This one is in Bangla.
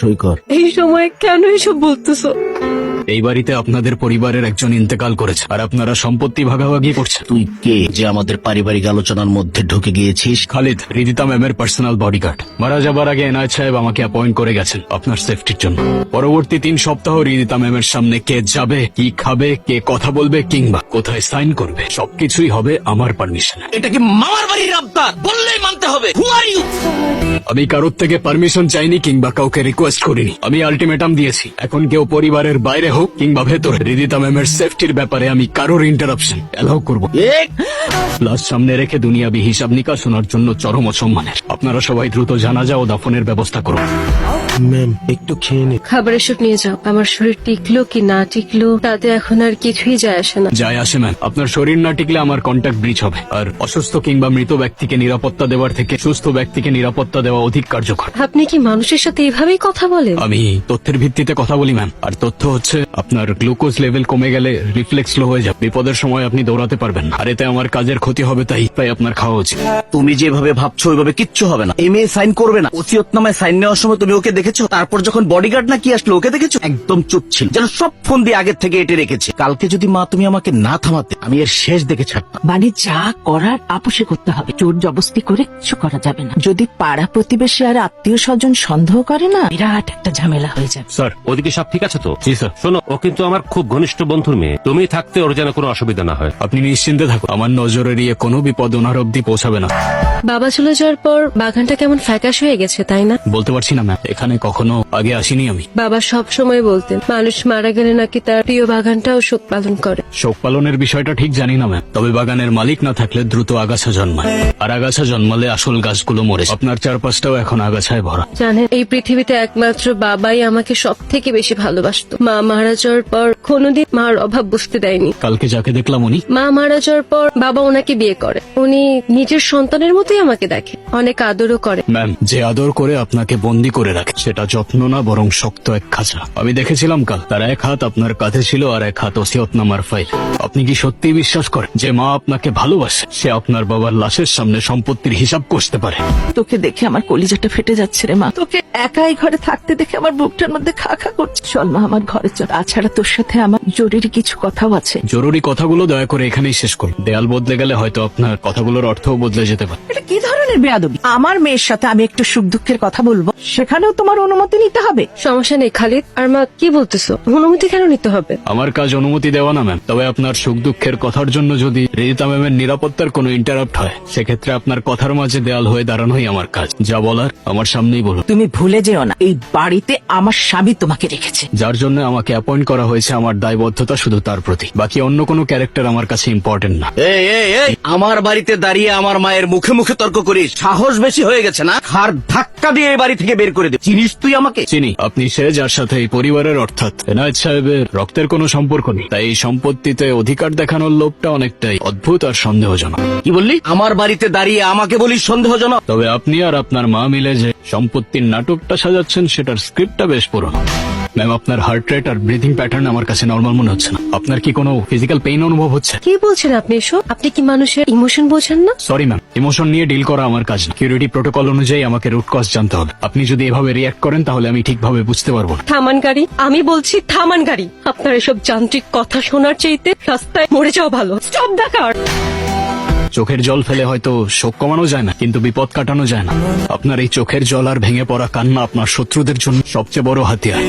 সই কর। এই সময় কেন এসব বলতেছো? এই বাড়িতে আপনাদের পরিবারের একজন ইন্তেকাল করেছে আর আপনারা সম্পত্তি ভাগাভাগি করছেন। তুই কে যে আমাদের পারিবারিক আলোচনার মধ্যে ঢুকে গিয়েছিস? খালিদ, রিদিতা ম্যামের পার্সোনাল বডিগার্ড। মারা যাবার আগে এনায়েত সাহেব আমাকে অ্যাপয়েন্ট করে গেছেন আপনার সেফটির জন্য। পরবর্তী 3 সপ্তাহ রিদিতা ম্যামের সামনে কে যাবে, কি খাবে, কে কথা বলবে কিংবা কোথায় সাইন করবে সবকিছুই হবে আমার পারমিশনে। এটা কি মামার বাড়ির আবদার? বললেই মানতে হবে। হু আর ইউ? আমি কারোর থেকে পারমিশন চাইনি কিংবা কাউকে রিকোয়েস্ট করিনি। আমি আলটিমেটাম দিয়েছি, এখন কেউ পরিবারের বাইরে হোক কিংবা ভেতরে, রিদিতা ম্যামের সেফটির ব্যাপারে আমি কারোর ইন্টারাপশন এলাও করব। লাশ সামনে রেখে দুনিয়াবি হিসাব নিকাশ শোনার জন্য চরম অসম্মানের। আপনারা সবাই দ্রুত জানাজা ও দাফনের ব্যবস্থা করুন। ম্যাম একটু খেয়ে নে। খাবারের শুট নিয়ে যাও। আমার শরীর টিকলো কি না টিকলো তাতে এখন আর কিছুই যায় আসে না। যায় আসে ম্যাম, আপনার শরীর না টিকলে আমার কন্ট্যাক্ট ব্রিচ হবে। আর অসুস্থ কিংবা মৃত ব্যক্তিকে নিরাপত্তা দেওয়ার থেকে সুস্থ ব্যক্তিকে নিরাপত্তা দেওয়া অধিক কার্যকর। আপনি কি মানুষের সাথে এভাবেই কথা বলেন? আমি তথ্যের ভিত্তিতে কথা বলি ম্যাম। আর তথ্য হচ্ছে আপনার গ্লুকোজ লেভেল কমে গেলে রিফ্লেক্স স্লো হয়ে যাবে। বিপদের সময় আপনি দৌড়াতে পারবেন না। আর এতে আমার কাজের ক্ষতি হবে, তাই আপনার খাওয়া উচিত। তুমি যেভাবে ভাবছো ওইভাবে কিচ্ছু হবে না। এই মেয়ে সাইন করবে না। ওসিয়তনামায় সাইন নেওয়ার সময় তুমি ওকে দেখেছো? তারপর যখন বডিগার্ড না কি আসলো ওকে দেখেছো? একদম চুপ ছিল, যেন সব ফোন দিয়ে আগের থেকে এটে রেখেছে। কালকে যদি মা তুমি আমাকে না থামাতে, আমি এর শেষ দেখে ছাড়তাম। মানে যা করার আপোষে করতে হবে, জোর জবস্তি করে কিছু করা যাবে না। যদি পাড়া প্রতিবেশী আর আত্মীয় স্বজন সন্দেহ করে না, বিরাট একটা ঝামেলা হয়ে যাবে। স্যার, ওদিকে সব ঠিক আছে তো? জি স্যার। শোনো, ও কিন্তু আমার খুব ঘনিষ্ঠ বন্ধুর মেয়ে। তুমি থাকতে ওর যেন কোনো অসুবিধা না হয়। আপনি নিশ্চিন্তে থাকুন, আমার নজরে এড়িয়ে কোনো বিপদ ওনার অব্দি পৌঁছাবে না। বাবা চলে যাওয়ার পর বাগানটা কেমন ফ্যাকাশ হয়ে গেছে, তাই না? বলতে পারছি না ম্যাম, এখানে কখনো আগে আসিনি আমি। বাবা সব সময় বলতেন মানুষ মারা গেলে নাকি তার প্রিয় বাগানটাও শোক পালন করে। শোক পালনের বিষয়টা ঠিক জানি না ম্যাম, তবে বাগানের মালিক না থাকলে দ্রুত আগাছা জন্মায়, আর আগাছা জন্মালে আসল গাছগুলো মরে যায়। আপনার চারপাশটাও এখন আগাছায় ভরা। জানেন, এই পৃথিবীতে একমাত্র বাবাই আমাকে সব থেকে বেশি ভালোবাসতো। মা মারা যাওয়ার পর কোনোদিন মার অভাব বুঝতে দেয়নি। কালকে যাকে দেখলাম উনি। মা মারা যাওয়ার পর বাবা ওনাকে বিয়ে করে। উনি নিজের সন্তানের মতোই আমাকে দেখে, অনেক আদরও করে। ম্যাম, যে আদর করে আপনাকে বন্দি করে রাখে সেটা যত্ন না বরং শক্ত এক খাঁচা। আমি দেখেছিলাম কাল, তার এক হাত আপনার কাঁধে ছিল আর এক হাত ওসিয়তনামার ফাইল। আপনি কি সত্যি বিশ্বাস করেন যে মা আপনাকে ভালোবাসে? সে আপনার বাবার লাশের সামনে সম্পত্তির হিসাব কষতে পারে? তোকে দেখে আমার কলিজাটা ফেটে যাচ্ছে রে মা। তোকে একাই ঘরে থাকতে দেখে আমার বুকটার মধ্যে খা খা করছে। চল মা আমার ঘরে চল। তাছাড়া তোর সাথে আমার জরুরি কিছু কথাও আছে। জরুরি কথাগুলো দয়া করে এখানেই শেষ করুন। দেয়াল বদলে গেলে হয়তো আপনার কথাগুলোর অর্থও বদলে যেতে পারে। এটা কি ধরনের বেয়াদবি? আমার মেয়ের সাথে আমি একটু সুখ দুঃখের কথা বলবো, সেখানেও তোমার অনুমতি নিতে হবে? সমস্যা নেই খালিদ। আর মা কি বলতেছো? অনুমতি কেন নিতে হবে? আমার কাজ অনুমতি দেওয়া না ম্যাম, তবে আপনার সুখ দুঃখের কথার জন্য যদি রিদিতা ম্যামের নিরাপত্তার কোনো ইন্টারাপ্ট হয়, সেক্ষেত্রে আপনার কথার মাঝে দেয়াল হয়ে দাঁড়ানোই আমার কাজ। যা বলার আমার সামনেই বলুন। তুমি ভুলে যেও না, এই বাড়িতে আমার স্বামী তোমাকে রেখেছে। যার জন্য আমাকে অ্যাপয়েন্ট করা হয়েছে, আমার দায়বদ্ধতা শুধু তার প্রতি। বাকি অন্য কোনো ক্যারেক্টার আমার কাছে ইম্পর্টেন্ট না। এই আমার বাড়িতে দাঁড়িয়ে আমার মায়ের মুখে মুখে তর্ক করিস? সাহস বেশি হয়ে গেছে না? ঘাড় ধাক্কা দিয়ে এই বাড়ি থেকে বের করে দে। চিনিস তুই আমাকে? চিনি, আপনি সে যার সাথে এই পরিবারের অর্থাৎ এনায়েত সাহেবের রক্তের কোনো সম্পর্ক নেই। তাই এই সম্পত্তিতে অধিকার দেখানোর লোভটা অনেকটাই অদ্ভুত আর সন্দেহজনক। কি বললি? আমার বাড়িতে দাঁড়িয়ে আমাকে বলিস সন্দেহজনক? তবে আপনি আর আপনার মা মিলে যে সম্পত্তির নাটকটা সাজাচ্ছেন সেটার স্ক্রিপ্টটা বেশ পুরনো। ম্যাম, আপনার হার্ট রেট আর ব্রিথিং প্যাটার্ন আমার কাছে নর্মাল মনে হচ্ছে না। আপনার কি কোনো ফিজিক্যাল পেইন অনুভব হচ্ছে? কি বলছেন আপনি এসব? আপনি কি মানুষের ইমোশন বোঝেন না? সরি ম্যাম, ইমোশন নিয়ে ডিল করা আমার কাজ না। সিকিউরিটি প্রোটোকল অনুযায়ী আমাকে রুট কজ জানতে হবে। আপনি যদি এভাবে রিয়াক্ট করেন তাহলে আমি ঠিকভাবে বুঝতে পারবো না। থামান গাড়ি, আমি বলছি থামান গাড়ি। আপনার এসব যান্ত্রিক কথা শোনার চাইতে রাস্তায় মরে যাওয়া ভালো। Stop the car. চোখের জল ফেলে হয়তো শোক কমানো যায় না, কিন্তু বিপদ কাটানো যায় না। আপনার এই চোখের জল আর ভেঙে পড়া কান্না আপনার শত্রুদের জন্য সবচেয়ে বড় হাতিয়ার।